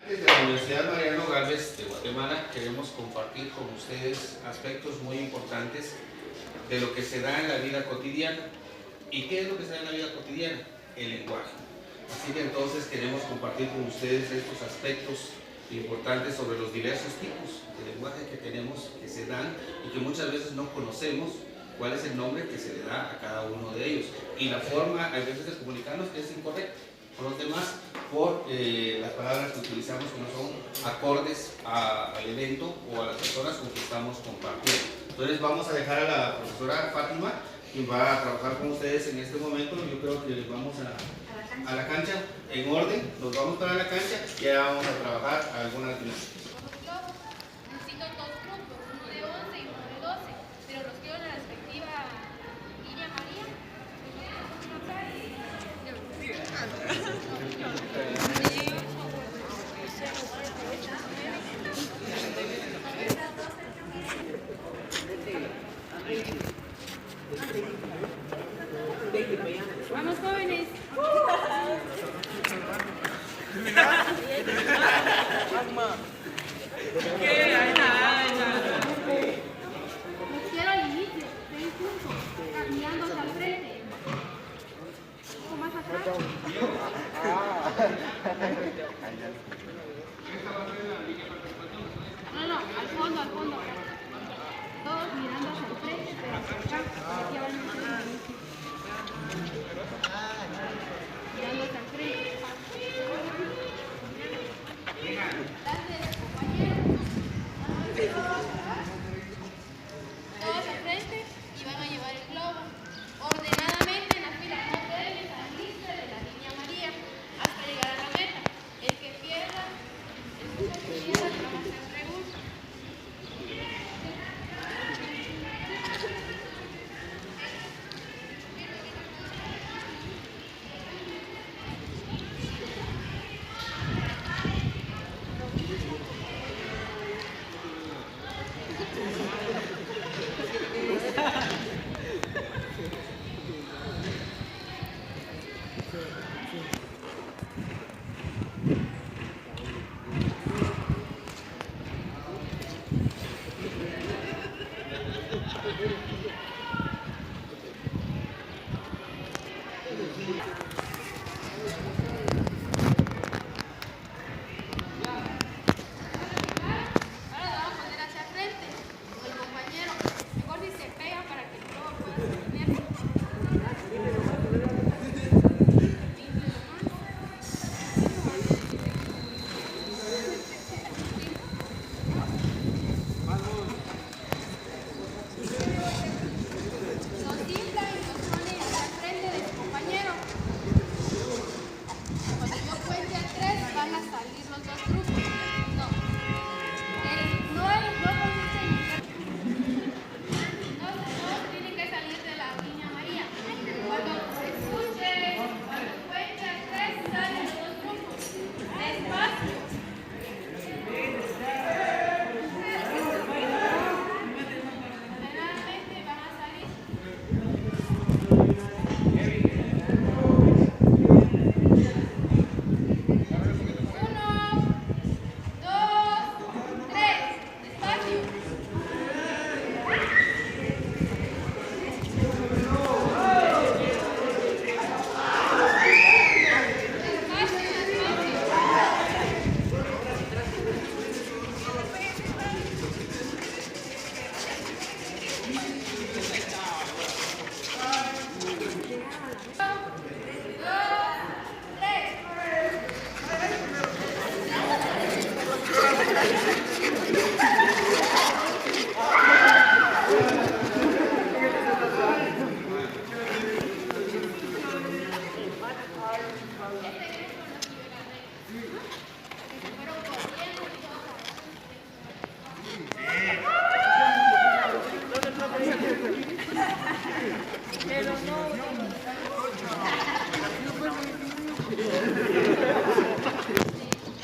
Desde la Universidad Mariano Gálvez de Guatemala queremos compartir con ustedes aspectos muy importantes de lo que se da en la vida cotidiana. ¿Y qué es lo que se da en la vida cotidiana? El lenguaje. Así que entonces queremos compartir con ustedes estos aspectos importantes sobre los diversos tipos de lenguaje que tenemos, que se dan y que muchas veces no conocemos cuál es el nombre que se le da a cada uno de ellos. Y la forma, a veces, de comunicarnos que es incorrecta con los demás por las palabras que utilizamos que no son acordes al evento o a las personas con que estamos compartiendo. Entonces vamos a dejar a la profesora Fátima, quien va a trabajar con ustedes en este momento. Yo creo que vamos a la cancha en orden, nos vamos para la cancha y ya vamos a trabajar algunas dinámicas. Necesito dos grupos, uno de 11 y uno de 12, pero los quiero en la respectiva línea María. Vamos, jóvenes. Los quiero al inicio, 6 juntos, caminando hacia el frente. Un poco más atrás. No, al fondo. Todos mirando hacia el frente, pero hacia acá. Aquí va el inicio. Mirando hacia el frente. Todos al frente y van a llevar el globo ordenadamente en la fila. No deben salirse de la línea María hasta llegar a la meta. El que pierda, le vamos a hacer preguntas.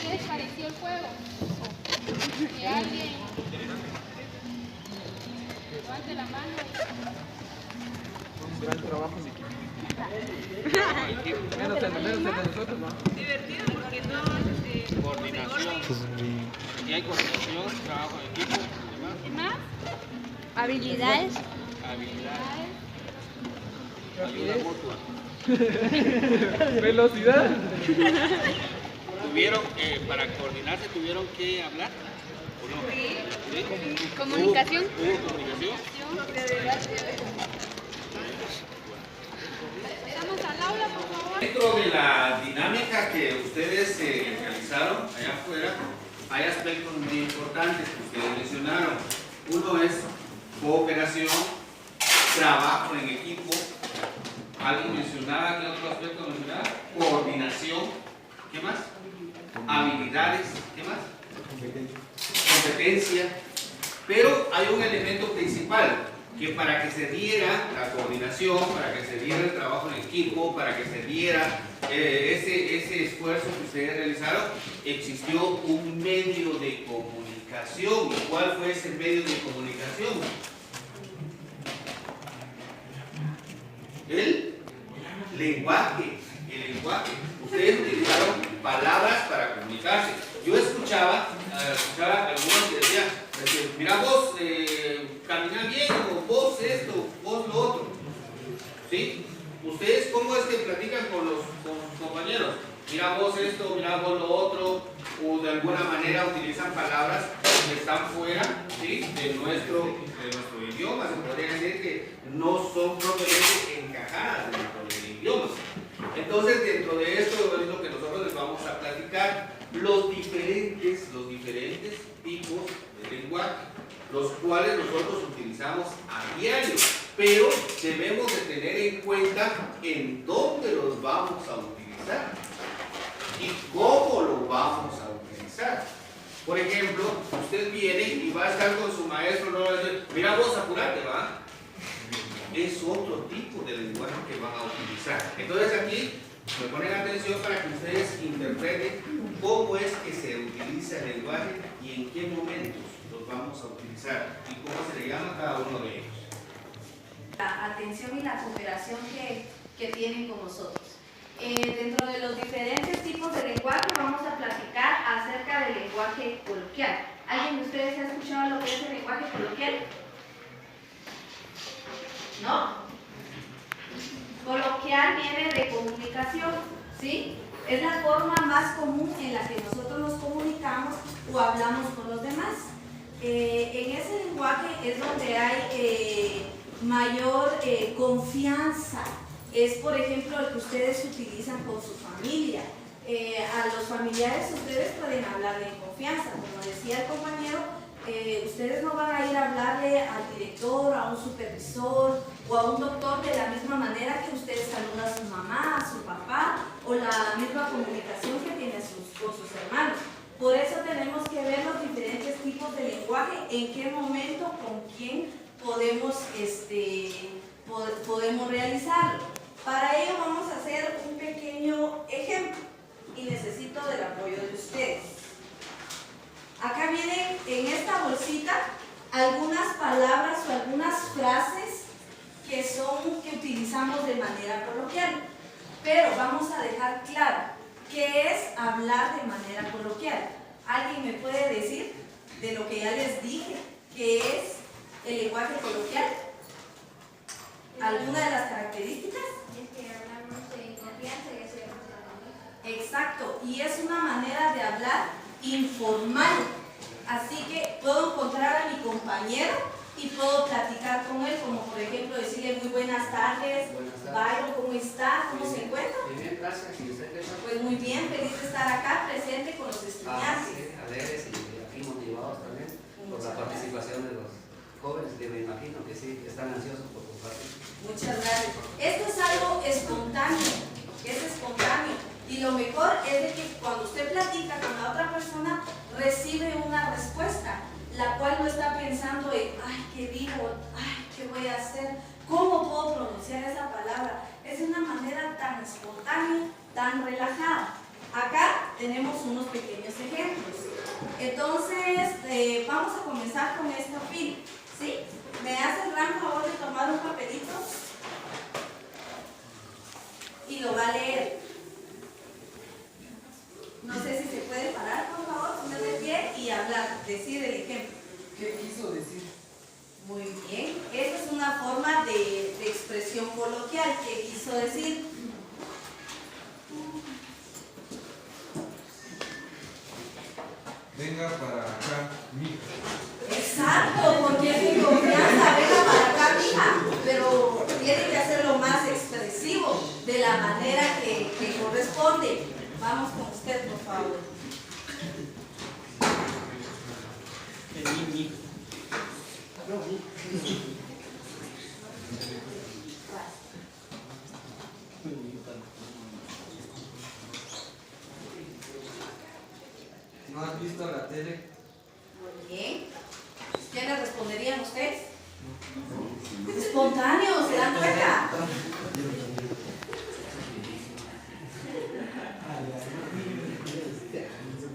¿Qué les pareció el juego? Que alguien levante la mano. Un gran trabajo en equipo. Menos el de nosotros, ¿no? Divertido porque no es Coordinación. Y hay coordinación, trabajo en equipo, ¿Qué más? Habilidades. habilidades, ayuda mutua. Velocidad. ¿Tuvieron, para coordinarse, tuvieron que hablar? ¿O no? ¿Sí? Comunicación. ¿Hubo comunicación? Estamos al aula, por favor. Dentro de la dinámica que ustedes realizaron allá afuera, hay aspectos muy importantes que ustedes mencionaron. Uno es cooperación, trabajo en equipo. ¿Alguien mencionaba qué otro aspecto mencionaba? Coordinación. ¿Qué más? Habilidades. ¿Qué más? Competencia. Pero hay un elemento principal, que para que se diera la coordinación, para que se diera el trabajo en equipo, para que se diera ese esfuerzo que ustedes realizaron, existió un medio de comunicación. ¿Cuál fue ese medio de comunicación? El lenguaje. El lenguaje. Ustedes utilizaron palabras para comunicarse. Yo escuchaba algunos que decían, mira vos, camina bien, o vos esto, vos lo otro. ¿Sí? ¿Ustedes cómo es que platican con los compañeros? Mira vos esto, mira vos lo otro, o de alguna manera utilizan palabras que están fuera, ¿sí?, de nuestro idioma. Se podría decir que no son propiamente encajadas dentro del idioma. Entonces, dentro de esto es lo que nosotros les vamos a platicar, los diferentes tipos de lenguaje, los cuales nosotros utilizamos a diario, pero debemos de tener en cuenta en dónde los vamos a utilizar y cómo los vamos a utilizar. Por ejemplo, usted viene y va a estar con su maestro, no va a decir, mira vos, apurate, ¿va? Es otro tipo de lenguaje que van a utilizar. Entonces aquí me ponen atención para que ustedes interpreten cómo es que se utiliza el lenguaje y en qué momentos los vamos a utilizar y cómo se le llama a cada uno de ellos. La atención y la cooperación que tienen con nosotros. Dentro de los diferentes tipos de lenguaje vamos a platicar acerca del lenguaje coloquial. ¿Alguien de ustedes ha escuchado lo que es el lenguaje coloquial? ¿No? Coloquial viene de comunicación, ¿sí? Es la forma más común en la que nosotros nos comunicamos o hablamos con los demás. En ese lenguaje es donde hay mayor confianza. Es, por ejemplo, el que ustedes utilizan con su familia. A los familiares ustedes pueden hablarle en confianza. Como decía el compañero, ustedes no van a ir a hablarle al director, a un supervisor o a un doctor de la misma manera que ustedes saludan a su mamá, a su papá, o la misma comunicación que tienen con sus hermanos. Por eso tenemos que ver los diferentes tipos de lenguaje, en qué momento, con quién podemos realizarlo. Para ello vamos a hacer un pequeño ejemplo y necesito del apoyo de ustedes. Acá vienen en esta bolsita algunas palabras o algunas frases que utilizamos de manera coloquial, pero vamos a dejar claro qué es hablar de manera coloquial. ¿Alguien me puede decir de lo que ya les dije qué es el lenguaje coloquial? ¿Alguna de las características? Es que hablamos en confianza y así vamos a hablar. Exacto, y es una manera de hablar informal. Así que puedo encontrar a mi compañero y puedo platicar con él, como por ejemplo decirle muy buenas tardes, Byron, ¿cómo está? ¿Cómo se encuentra? Bien, gracias. ¿Y usted qué tal? Pues muy bien, feliz de estar acá presente con los estudiantes. Sí, alegres y aquí motivados también por la participación de los jóvenes, que me imagino que sí, están ansiosos por compartir. Muchas gracias. Esto es algo espontáneo, es espontáneo. Y lo mejor es de que cuando usted platica con la otra persona, recibe una respuesta, la cual no está pensando en, ay, ¿qué digo? Ay, ¿qué voy a hacer? ¿Cómo puedo pronunciar esa palabra? Es una manera tan espontánea, tan relajada. Acá tenemos unos pequeños ejemplos. Entonces, vamos a comenzar con esta fila, ¿sí? ¿Me hace el gran favor de tomar un papelito? Y lo va a leer. No sé si se puede parar, por favor. decir el ejemplo. ¿Qué quiso decir? Muy bien, esa es una forma de expresión coloquial. ¿Qué quiso decir? Venga para acá, mija. Exacto, porque es mi confianza, venga para acá, mija, pero tiene que hacerlo más expresivo, de la manera que corresponde. Vamos con usted, por favor. ¿No has visto la tele? Muy bien. ¿Qué le responderían ustedes? Espontáneo, ¿se dan cuenta?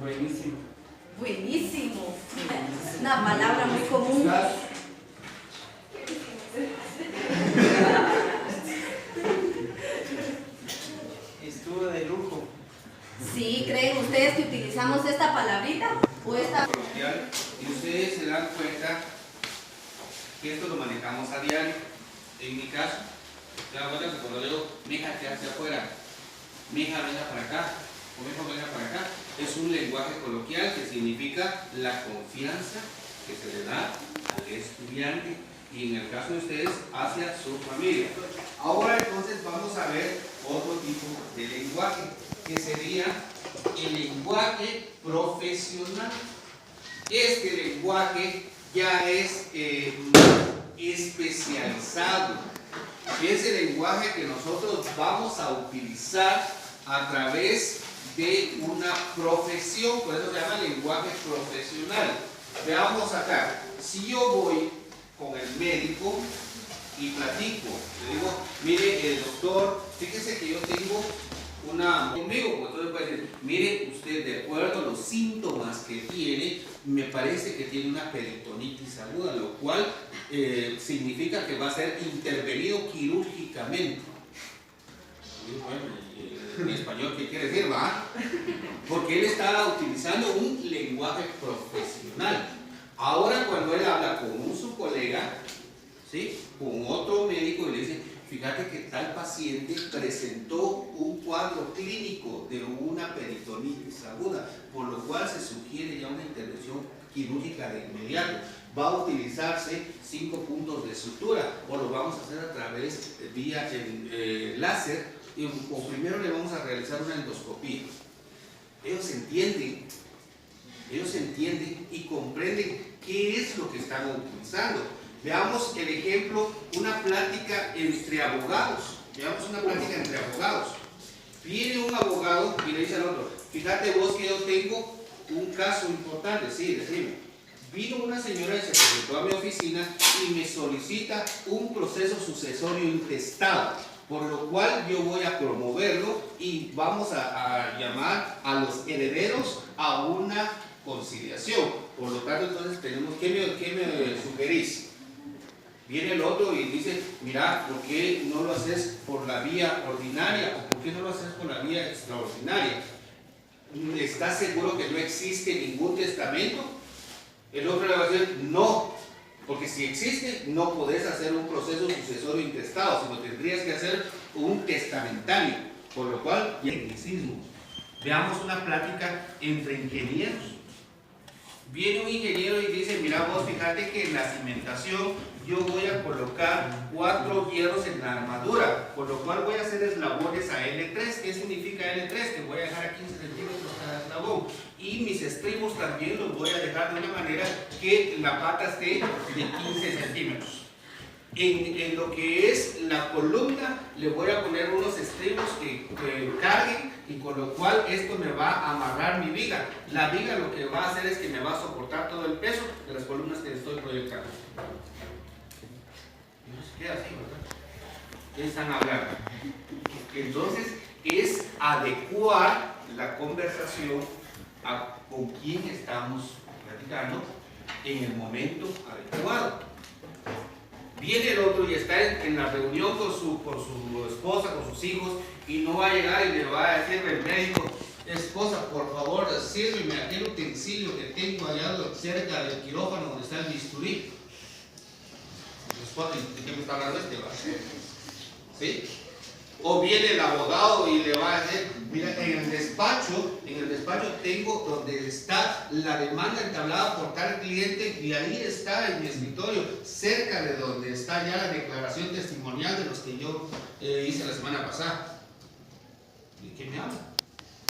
Buenísimo. Buenísimo. Una palabra muy común. Estuvo de lujo. ¿Sí? ¿Creen ustedes que utilizamos esta palabrita? ¿O esta? Coloquial, y ustedes se dan cuenta que esto lo manejamos a diario. En mi caso, se dan cuenta que cuando digo, mija, ¿qué hace afuera? Mija, venga para acá, o mijo, venga para acá. Es un lenguaje coloquial que significa la confianza que se le da al estudiante y en el caso de ustedes hacia su familia. Ahora entonces vamos a ver otro tipo de lenguaje, que sería el lenguaje profesional. Este lenguaje ya es especializado. Es el lenguaje que nosotros vamos a utilizar a través de una profesión, por eso se llama lenguaje profesional. Veamos acá, si yo voy con el médico y platico, le digo, mire, el doctor, fíjese que yo tengo una conmigo, entonces puede decir, mire, usted de acuerdo a los síntomas que tiene, me parece que tiene una peritonitis aguda, lo cual significa que va a ser intervenido quirúrgicamente. Bueno, en español, ¿qué quiere decir, va? Porque él está utilizando un lenguaje profesional. Ahora cuando él habla con su colega, ¿sí?, con otro médico, y le dice, fíjate que tal paciente presentó un cuadro clínico de una peritonitis aguda, por lo cual se sugiere ya una intervención quirúrgica de inmediato. Va a utilizarse 5 puntos de sutura, o lo vamos a hacer a través de vía láser, o primero le vamos a realizar una endoscopía. Ellos entienden y comprenden qué es lo que están utilizando. Veamos el ejemplo, una plática entre abogados. Veamos una plática entre abogados. Viene un abogado y le dice al otro, fíjate vos que yo tengo un caso importante. Sí, decime. Vino una señora y se presentó a mi oficina y me solicita un proceso sucesorio intestado, por lo cual yo voy a promoverlo y vamos a llamar a los herederos a una conciliación. Por lo tanto, entonces tenemos, ¿qué me sugerís? Viene el otro y dice, mira, ¿por qué no lo haces por la vía ordinaria o por qué no lo haces por la vía extraordinaria? ¿Estás seguro que no existe ningún testamento? El otro le va a decir, no, porque si existe, no podés hacer un proceso sucesorio intestado, sino tendrías que hacer un testamentario, por lo cual, tecnicismo. Veamos una plática entre ingenieros. Viene un ingeniero y dice, mira vos, fíjate que en la cimentación yo voy a colocar 4 hierros en la armadura, por lo cual voy a hacer eslabones a L3. ¿Qué significa L3? Que voy a dejar a 15 centímetros cada eslabón. Y mis estribos también los voy a dejar de una manera que la pata esté de 15 centímetros. En lo que es la columna le voy a poner unos estribos que carguen, y con lo cual esto me va a amarrar mi viga. La viga lo que va a hacer es que me va a soportar todo el peso de las columnas que estoy proyectando. Y no se queda así, ¿verdad? ¿Qué están hablando? Entonces es adecuar la conversación a con quién estamos platicando en el momento adecuado. Viene el otro y está en la reunión con su esposa, con sus hijos, y no va a llegar y le va a decir el médico, esposa, por favor, sírveme aquel utensilio que tengo allá cerca del quirófano donde está el bisturí. ¿De qué me está hablando este? ¿Sí? O viene el abogado y le va a decir, mira, en el despacho tengo donde está la demanda entablada por tal cliente y ahí está en mi escritorio, cerca de donde está ya la declaración testimonial de los que yo hice la semana pasada. ¿De qué me habla?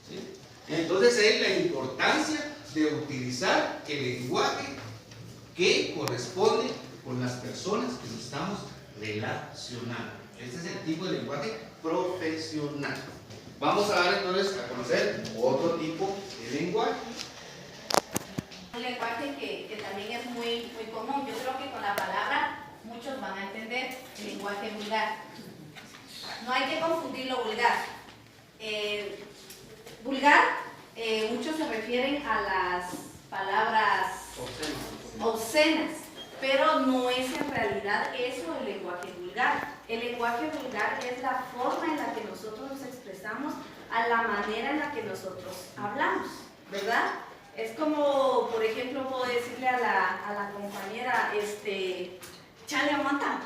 ¿Sí? Entonces es la importancia de utilizar el lenguaje que corresponde con las personas que nos estamos relacionando. Este es el tipo de lenguaje profesional. Vamos a dar entonces a conocer otro tipo de lenguaje. Un lenguaje que también es muy común. Yo creo que con la palabra muchos van a entender el lenguaje vulgar. No hay que confundir lo vulgar. Vulgar, muchos se refieren a las palabras obscenas, pero no es en realidad eso el lenguaje vulgar. El lenguaje vulgar es la forma en la que nosotros nos expresamos, a la manera en la que nosotros hablamos, ¿verdad? Es como, por ejemplo, puedo decirle a la compañera, chale, aguanta,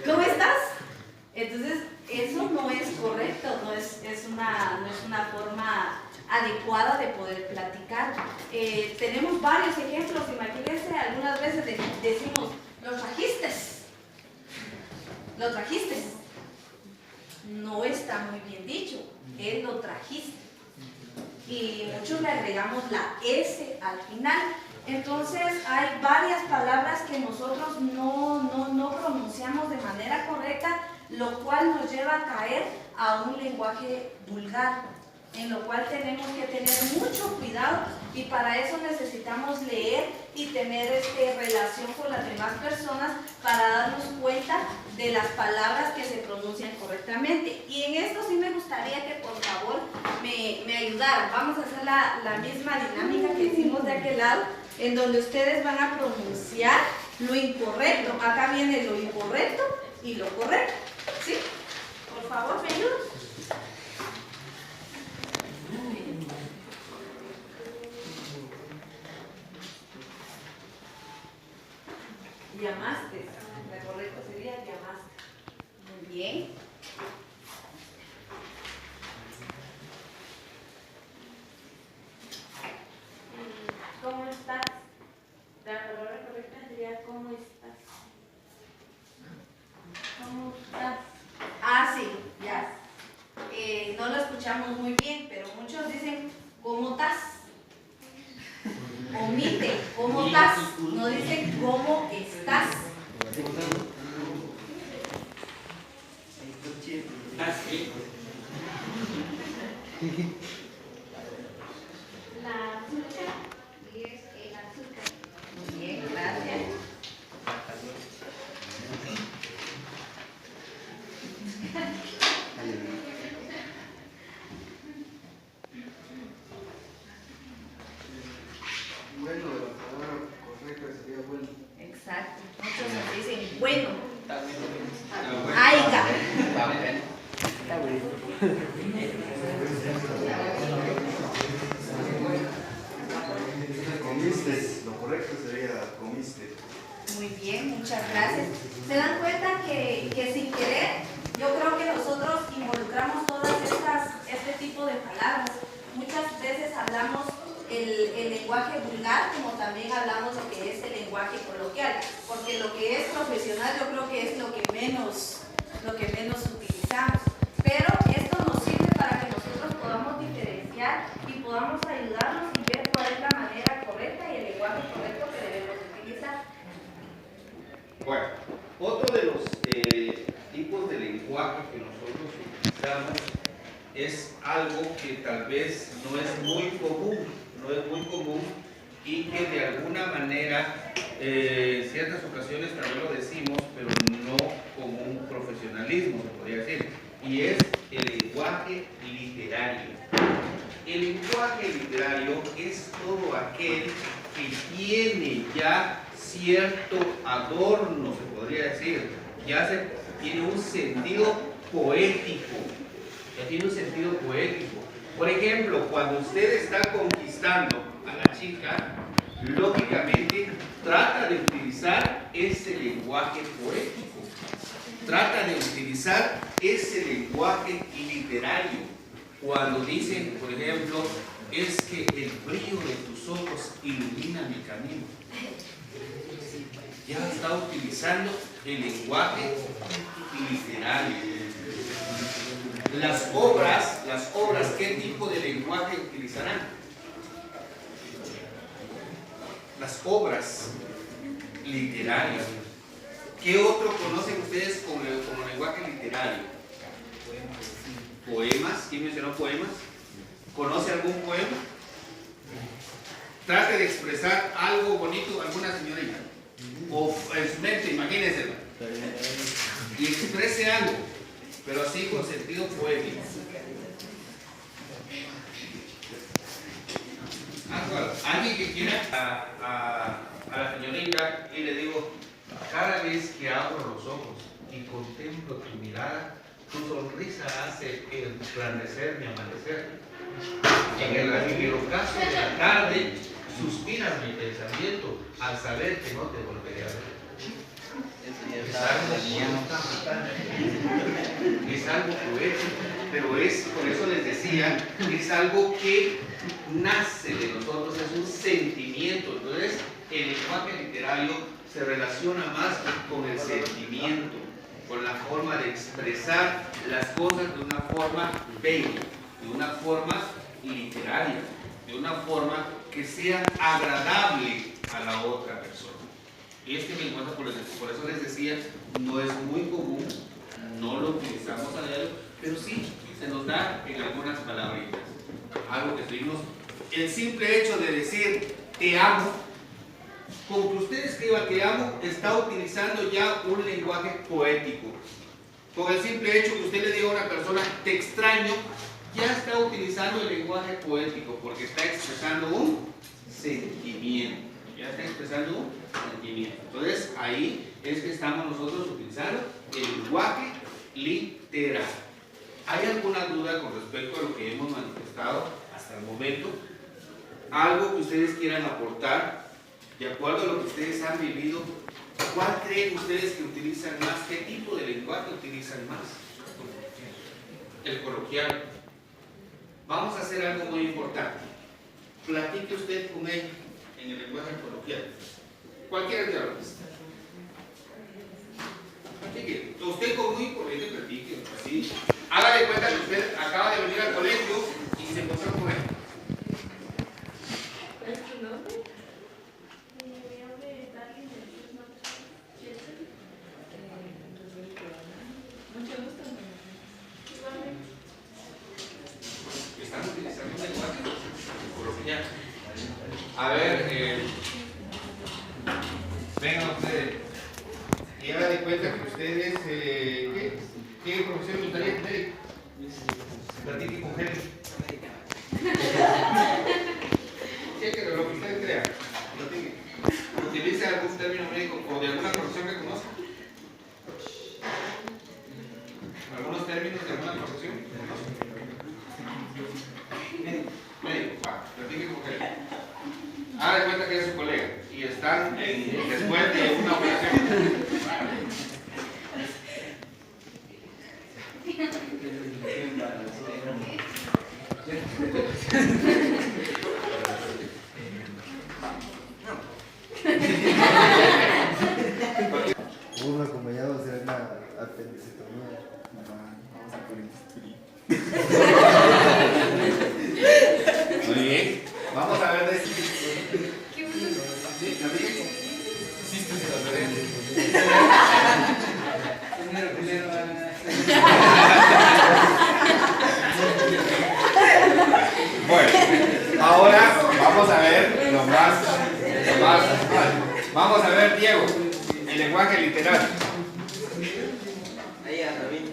¿cómo estás? Entonces, eso no es correcto, no es una forma adecuada de poder platicar. Tenemos varios ejemplos. Imagínense, algunas veces decimos, lo trajiste. No está muy bien dicho, él lo trajiste. Y muchos le agregamos la S al final. Entonces hay varias palabras que nosotros no pronunciamos de manera correcta, lo cual nos lleva a caer a un lenguaje vulgar, en lo cual tenemos que tener mucho cuidado, y para eso necesitamos leer y tener relación con las demás personas para darnos cuenta de las palabras que se pronuncian correctamente. Y en esto sí me gustaría que por favor me ayudaran. Vamos a hacer la misma dinámica que hicimos de aquel lado, en donde ustedes van a pronunciar lo incorrecto. Acá viene lo incorrecto y lo correcto, ¿sí? Por favor, me ayudan. Llamaste. Lo correcto sería llamaste. Muy bien. ¿Cómo estás? La palabra correcta sería ¿cómo estás? ¿Cómo estás? Ah, sí, ya. No lo escuchamos muy bien, pero muchos dicen ¿cómo estás? Omite, ¿cómo estás? No dicen ¿cómo estás? La azúcar y es el azúcar. Muy bien, gracias. Bueno, la palabra correcta sería bueno. Exacto. Muchos nos dicen bueno. Bueno. Aiga. Está bueno. Comiste, lo correcto sería comiste. Muy bien, muchas gracias. ¿Se dan cuenta que sin querer, yo creo que nosotros involucramos todas este tipo de palabras? Muchas veces hablamos el lenguaje vulgar, como también hablamos lo que es el lenguaje coloquial, porque lo que es profesional yo creo que es lo que menos utilizamos. Pero esto nos sirve para que nosotros podamos diferenciar y podamos ayudarnos y ver cuál es la manera correcta y el lenguaje correcto que debemos utilizar. Bueno, otro de los tipos de lenguaje que nosotros utilizamos es algo que tal vez no es muy común y que de alguna manera en ciertas ocasiones también lo decimos, pero no como un profesionalismo, se podría decir, y es el lenguaje literario. El lenguaje literario es todo aquel que tiene ya cierto adorno, se podría decir, tiene un sentido poético. Ya tiene un sentido poético. Por ejemplo, cuando usted está conquistando a la chica, lógicamente, trata de utilizar ese lenguaje poético, trata de utilizar ese lenguaje literario. Cuando dicen, por ejemplo, es que el brillo de tus ojos ilumina mi camino. Ya está utilizando el lenguaje literario. Las obras, ¿qué tipo de lenguaje utilizarán? Las obras literarias. ¿Qué otro conocen ustedes como lenguaje literario? Poemas. ¿Quién mencionó poemas? ¿Conoce algún poema? Trate de expresar algo bonito, alguna señorita. O en su mente, imagínenselo. Y exprese algo, pero así con sentido poético. Alguien que quiera a la señorita y le digo, cada vez que abro los ojos y contemplo tu mirada, tu sonrisa hace resplandecer mi amanecer. En el ocaso de la tarde suspiras mi pensamiento al saber que no te volveré a ver. Es algo poético, pero por eso les decía, es algo que nace de nosotros, es un sentimiento. Entonces, el lenguaje literario se relaciona más con el sentimiento, con la forma de expresar las cosas de una forma bella, de una forma literaria, de una forma que sea agradable a la otra persona. Y este lenguaje, por eso les decía, no es muy común, no lo utilizamos a diario, pero sí se nos da en algunas palabritas. Algo que estuvimos, el simple hecho de decir te amo, con que usted escriba te amo, está utilizando ya un lenguaje poético. Con el simple hecho que usted le diga a una persona te extraño, ya está utilizando el lenguaje poético, porque está expresando un sentimiento. Ya está expresando un sentimiento. Entonces, ahí es que estamos nosotros utilizando el lenguaje literario. ¿Hay alguna duda con respecto a lo que hemos manifestado hasta el momento? ¿Algo que ustedes quieran aportar? De acuerdo a lo que ustedes han vivido, ¿cuál creen ustedes que utilizan más? ¿Qué tipo de lenguaje utilizan más? El coloquial. Vamos a hacer algo muy importante. Platique usted con él en el lenguaje coloquial. Cualquier diálogo. Platique. Usted con muy corriente platique. Así. Haga de cuenta que usted acaba de venir al colegio y se encontró con él. ¿Cuál es tu nombre? Mucho gusto. Están utilizando un lenguaje coloquial. A ver, vengan ustedes. Y haga de cuenta que ustedes, ¿qué profesión les gustaría tener? Platique con gente. Cheque lo que usted crea. Platique. Utilice algún término médico o de alguna profesión que conozca. ¿Algunos términos de alguna profesión que conozca? Médico, va, platique con gente. Haga de cuenta que es su colega y están después de una operación. Uno acompañado a hacer una apendicectomía. Vamos a poner Muy bien. Vamos a ver de este. Qué bonito. Bueno, ahora vamos a ver lo más. Vamos a ver, Diego, el lenguaje literario. Ahí a Rabín.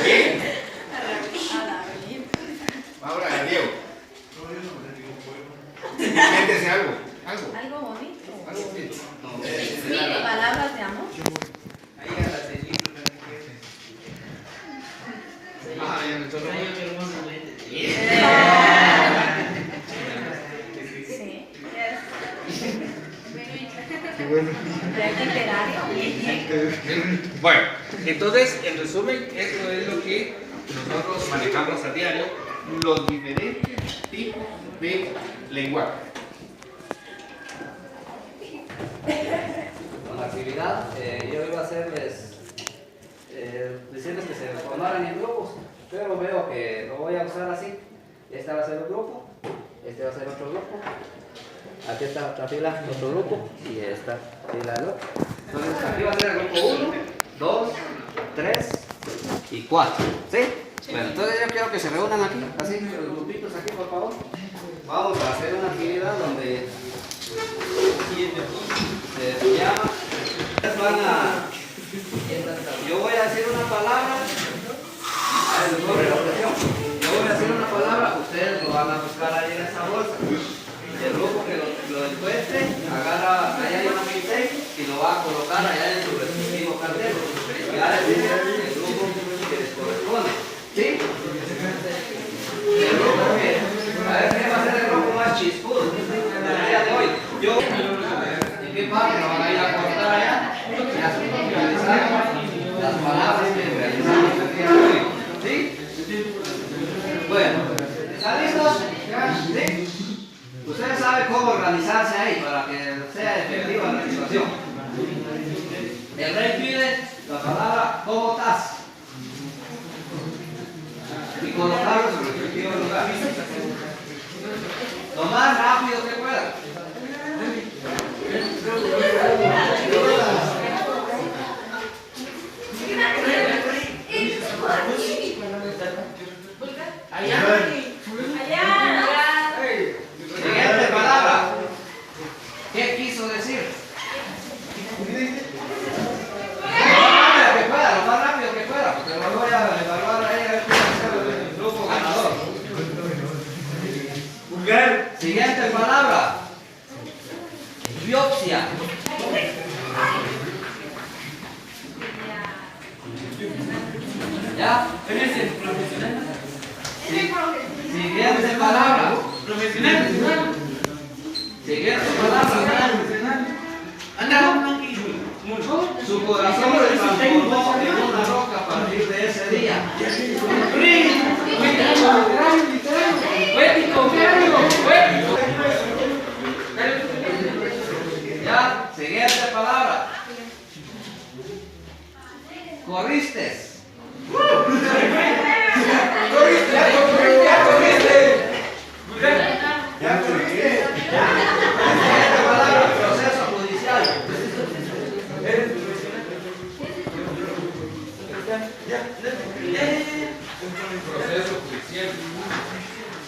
¿Aquí? Ahora, Diego. Invéntese algo. Algo bonito. Algo bonito. Mire, palabras de amor. Ahí a la sellito también. Ah, ya me Ay, mi hermoso, Bueno, entonces, en resumen, esto es lo que nosotros manejamos a diario, los diferentes tipos de lenguaje. Con la actividad, yo iba a hacerles, decirles que se formaran en grupos, pero veo que lo voy a usar así. Este va a ser un grupo, este va a ser otro grupo, aquí está otra fila, otro grupo, y esta fila el otro. Entonces aquí va a ser el grupo 1, 2, 3 y 4, ¿sí? Bueno, entonces yo quiero que se reúnan aquí, así, los grupitos aquí, por favor. Vamos a hacer una actividad donde se llama, yo voy a decir una palabra, yo voy a decir una palabra, ustedes lo van a buscar ahí en esa bolsa. El grupo que lo encuentre, agarra, allá hay una pincel y lo va a colocar allá en su respectivo cartel. Y ahora dice el grupo que les corresponde. ¿Sí? El grupo que, a ver, ¿qué va a ser el grupo más chispudo del día de hoy? Yo, ¿en qué parte lo van a ir a cortar allá? Ya se finalizaron las palabras que realizamos el día de hoy. ¿Sí? Bueno, ¿están listos? ¿Sí? Ustedes saben cómo organizarse ahí para que sea efectiva la situación. El rey pide la palabra ¿cómo estás? Y colocarlo en su respectivo lugar. Lo más rápido que pueda. Siguiente palabra. ¿Qué quiso decir? Lo más rápido que pueda, porque lo voy a evaluar ahí a ver quién va a ser el grupo ganador. Siguiente palabra. Biopsia. ¿Ya? Siguiente palabra. Siguiente palabra. Su corazón se transformó en una roca a partir de ese día. Ya, siguiente palabra. Corriste. Siguiente palabra, proceso judicial. Proceso judicial.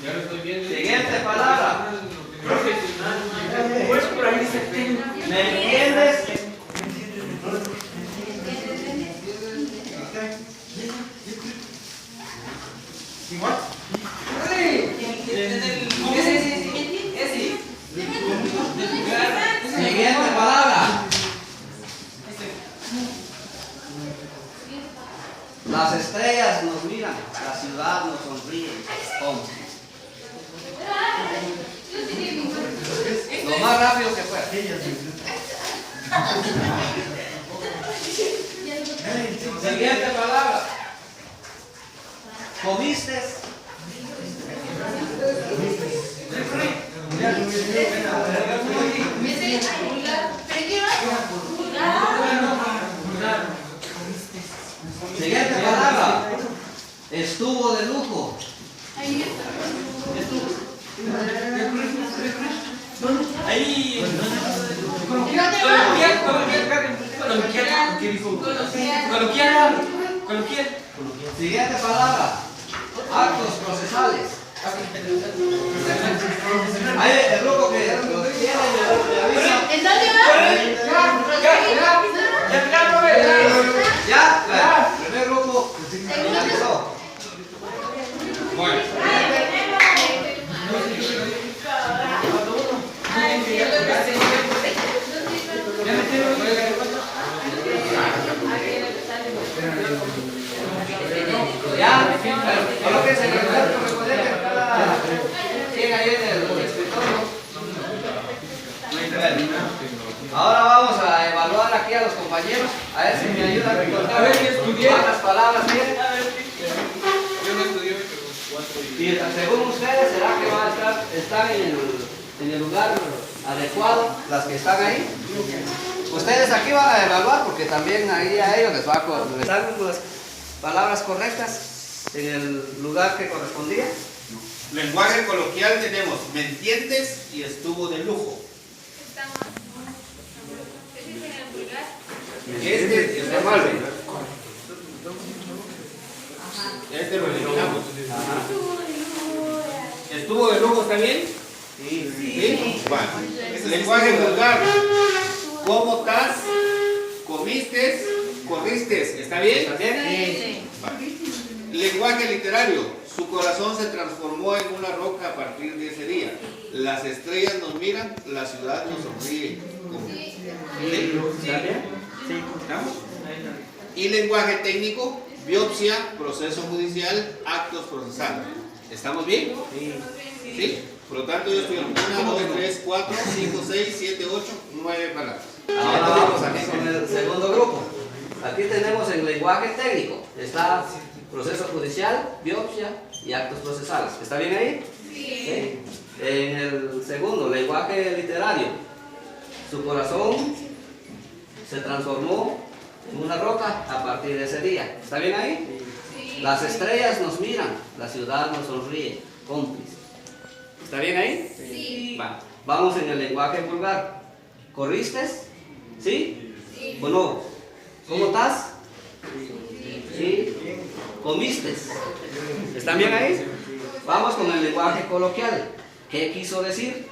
Ya lo estoy viendo. Siguiente palabra. ¿Me entiendes? Siguiente palabra. Las estrellas nos miran, la ciudad nos sonríe. ¿Cómo? Lo más rápido que pueda. Siguiente palabra. ¿Comiste? Siguiente palabra. Estuvo de lujo. Siguiente palabra. Actos procesales. Ahí el grupo que lo tiene me avisa. ¿En dónde Ya, el primer grupo finalizó. Bueno. Ya, solo que se recuerde que cada quien ahí en el escritorio. Ahora vamos a evaluar aquí a los compañeros. A ver si me ayuda a recordar. A ver, ¿qué estudié? ¿Cuántas palabras tienen? Yo no estudié, pero Y según ustedes, ¿será que van a están en el lugar adecuado las que están ahí? Ustedes aquí van a evaluar porque también ahí a ellos les dan las palabras correctas en el lugar que correspondía. Lenguaje coloquial tenemos, ¿me entiendes? Y estuvo de lujo. Está mal. ¿Qué dice en el vulgar? Este está mal. Este lo eliminamos. ¿Estuvo de lujo, está bien? Sí. Bueno. Lenguaje vulgar. ¿Cómo estás? ¿Comiste? ¿Corriste? ¿Está bien? ¿Está bien? Vale. Lenguaje literario. Su corazón se transformó en una roca a partir de ese día. Las estrellas nos miran, la ciudad nos sonríe. Sí. ¿Está bien? ¿Estamos? Y lenguaje técnico, biopsia, proceso judicial, actos procesales. ¿Estamos bien? Sí. Por lo tanto, yo estoy en 1, 2, 3, 4, 5, 6, 7, 8, 9 palabras. Ahora vamos aquí con el segundo grupo. Aquí tenemos el lenguaje técnico. Está proceso judicial, biopsia y actos procesales. ¿Está bien ahí? Sí. En el segundo, lenguaje literario. Su corazón se transformó en una roca a partir de ese día. ¿Está bien ahí? Sí. Las estrellas nos miran, la ciudad nos sonríe. Cómplice. ¿Está bien ahí? Sí. Va. Vamos en el lenguaje vulgar. ¿Corriste? ¿Sí? Sí. Bueno, ¿cómo estás? ¿Sí? ¿Comiste? ¿Están bien ahí? Vamos con el lenguaje coloquial. ¿Qué quiso decir?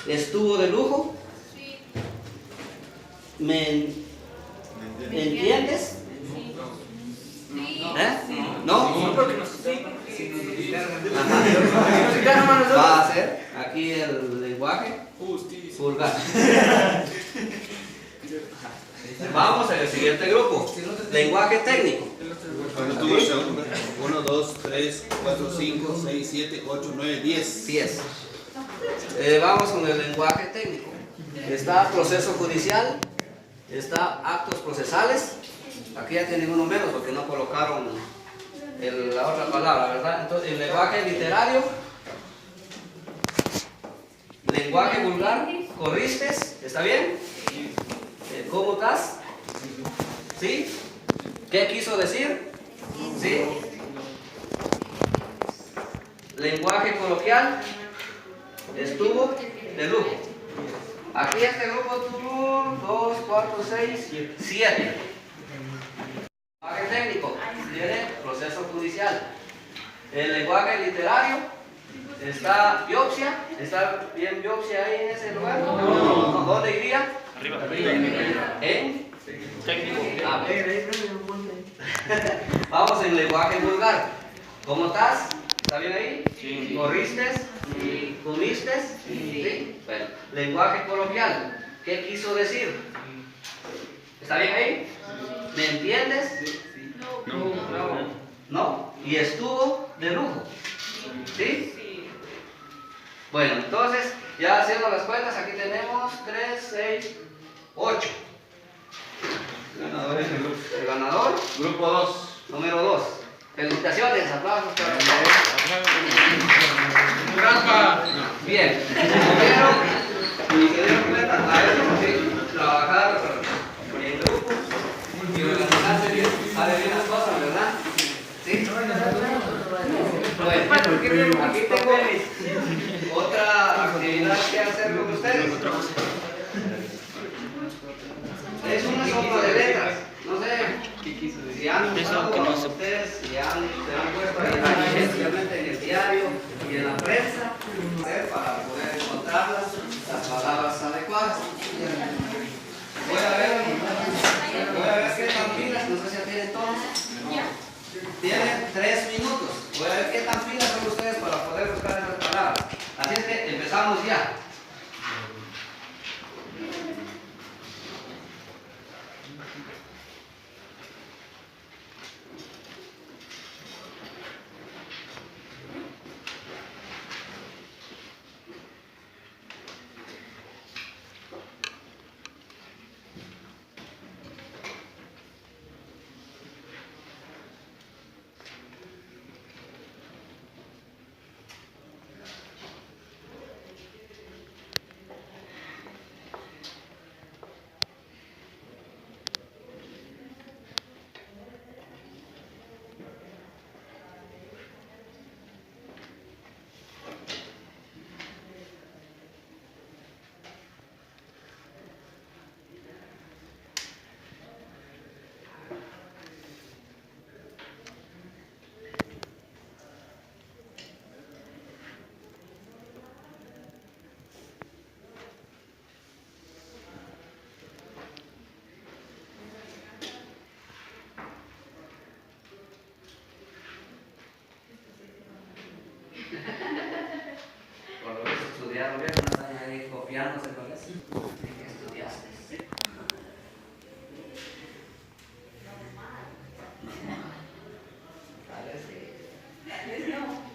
¿Estuvo de lujo? Sí. ¿Me entiendes? Sí. ¿Eh? ¿No? Ajá. Va a ser aquí el lenguaje vulgar. Vamos al siguiente grupo. Lenguaje técnico. Cuando tuvo el segundo. 1, 2, 3, 4, 5, 6, 7, 8, 9, 10. 10. Vamos con el lenguaje técnico. Está proceso judicial, está actos procesales. Aquí ya tienen uno menos porque no colocaron la otra palabra, ¿verdad? Entonces, el lenguaje literario, lenguaje vulgar, ¿corriste? ¿Está bien? ¿Cómo estás? ¿Sí? ¿Qué quiso decir? ¿Sí? Lenguaje coloquial, estuvo de lujo. Aquí este grupo tuvo 2, 4, 6, 7. Lenguaje técnico, tiene proceso judicial. El lenguaje literario, está biopsia. ¿Está bien biopsia ahí en ese lugar? No. ¿Dónde iría? Arriba. ¿En? Técnico. Vamos en lenguaje vulgar. ¿Cómo estás? ¿Está bien ahí? Sí. ¿Corriste? ¿Comiste? Sí. Bueno, lenguaje coloquial. ¿Qué quiso decir? ¿Está bien ahí? ¿Me entiendes? No. ¿No? ¿Y estuvo de lujo? ¿Sí? Bueno, entonces, ya haciendo las cuentas, aquí tenemos 3, 6, 8. Ganadores del grupo. El ganador, Grupo 2. número 2. Felicitaciones, aplausos para ustedes. Trampa. Bien, y se dieron cuenta a eso, sí, trabajar en grupo y organizarse bien, sale bien las cosas, ¿verdad? ¿Sí? Bueno, aquí tengo otra actividad que hacer con ustedes. Es una sopa de letras. No sé si han usado ustedes, si se han puesto ahí especialmente en el diario y en la prensa para poder encontrar las palabras adecuadas. Voy a ver qué tan pilas, no sé si ya tienen todos. Tienen 3 minutos. Voy a ver qué tan pilas son ustedes para poder buscar esas palabras. Así es que empezamos ya. estudiaron bien, no están ahí copiándose con eso. ¿Qué estudiaste? Tal vez no.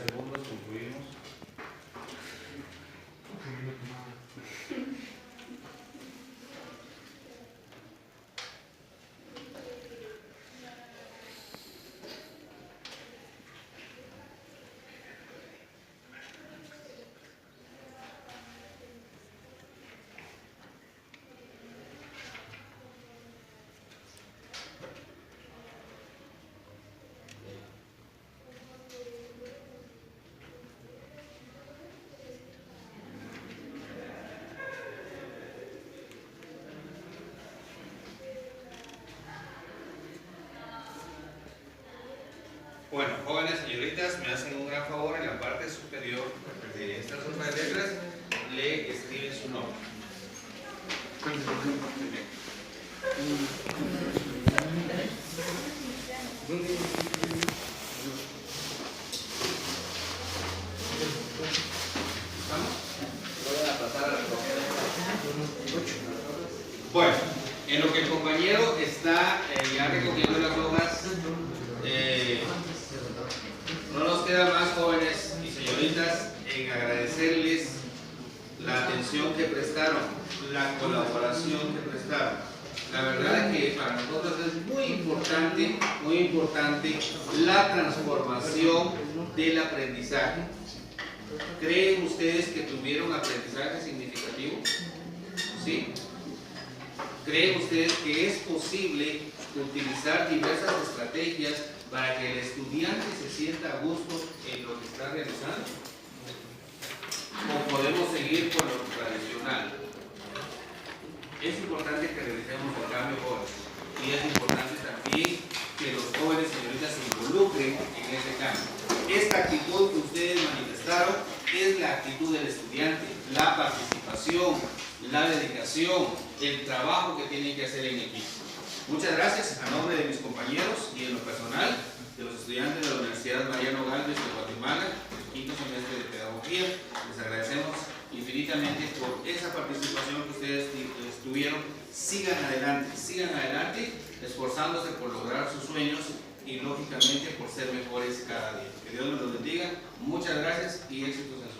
Segundos, concluimos. Bueno, jóvenes señoritas, me hacen un gran favor, en la parte superior de esta sopa de letras le escriben su nombre. ¿Vamos? Voy a pasar a recoger. Bueno, en lo que el compañero está ya recogiendo las hojas, no nos queda más, jóvenes y señoritas, en agradecerles la atención que prestaron, la colaboración que prestaron. La verdad es que para nosotros es muy importante la transformación del aprendizaje. ¿Creen ustedes que tuvieron aprendizaje significativo? ¿Sí? ¿Creen ustedes que es posible utilizar diversas estrategias para que el estudiante se sienta a gusto en lo que está realizando? ¿O podemos seguir con lo tradicional? Es importante que realicemos el cambio jóvenes, y es importante también que los jóvenes señoritas se involucren en ese cambio. Esta actitud que ustedes manifestaron es la actitud del estudiante, la participación, la dedicación, el trabajo que tienen que hacer en equipo. Muchas gracias a nombre de mis compañeros y en lo personal de los estudiantes de la Universidad Mariano Gálvez de Guatemala, el quinto semestre de Pedagogía. Les agradecemos infinitamente por esa participación que ustedes tuvieron. Sigan adelante, esforzándose por lograr sus sueños y lógicamente por ser mejores cada día. Que Dios nos los bendiga. Muchas gracias y éxitos en su